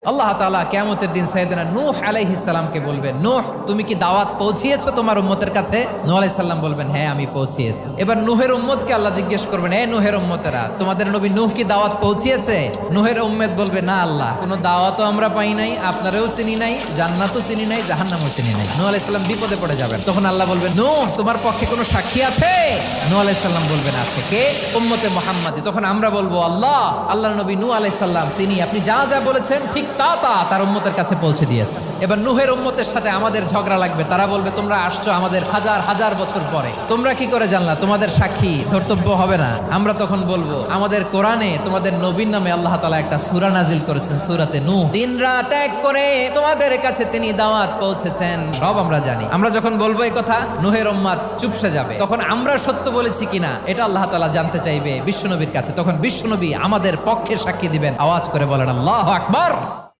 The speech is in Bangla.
আল্লাহ তাআলা কিয়ামতের দিন সাইয়েদনা নূহ আলাইহিস সালামকে বলবেন, নূহ তুমি কি দাওয়াত পৌঁছিয়েছো তোমার উম্মতের কাছে? নূহ আলাইহিস সালাম বলবেন, হ্যাঁ আমি পৌঁছিয়েছি। এবার নূহের উম্মতকে আল্লাহ জিজ্ঞেস করবেন, এ নূহের উম্মতেরা তোমাদের নবী নূহ কি দাওয়াত পৌঁছিয়েছে? নূহের উম্মত বলবে, না আল্লাহ, কোনো দাওয়াতও আমরা পাই নাই, আপনারেও চিনি নাই, জান্নাতও চিনি নাই, জাহান্নামও চিনি নাই। নূহ আলাইহিস সালাম বিপদে পড়ে যাবেন। তখন আল্লাহ বলবেন, নূহ তোমার পক্ষে কোনো সাক্ষী আছে? নূহ আলাইহিস সালাম বলবেন, আছে। কে? উম্মতে মুহাম্মাদি। তখন আমরা বলবো, আল্লাহ, আল্লাহর নবী নূহ আলাইহিস সালাম তিনি আপনি যা যা বলেছেন ঠিক তা তার উম্মতের কাছে পৌঁছে দিয়েছে। এবার নূহের উম্মতের সাথে আমাদের ঝগড়া লাগবে। তারা বলবে, তোমরা আসছো আমাদের হাজার হাজার বছর পরে, তোমরা কি করে জানলা? তোমাদের সাক্ষী ধর্তব্য হবে না? আমরা তখন বলবো, আমাদের কোরআনে তোমাদের নবীর নামে আল্লাহ তাআলা একটা সূরা নাজিল করেছেন, সূরাতে নূহ। দিন রাত এক করে তোমাদের কাছে তিনি দাওয়াত পৌঁছেছেন, সব আমরা জানি। আমরা যখন বলবো এই কথা, নূহের উম্মত চুপসে যাবে। তখন আমরা সত্য বলেছি কিনা এটা আল্লাহ তাআলা জানতে চাইবে বিশ্বনবীর কাছে। তখন বিশ্বনবী আমাদের পক্ষে সাক্ষী দিবেন। আওয়াজ করে বলেন আল্লাহু আকবার।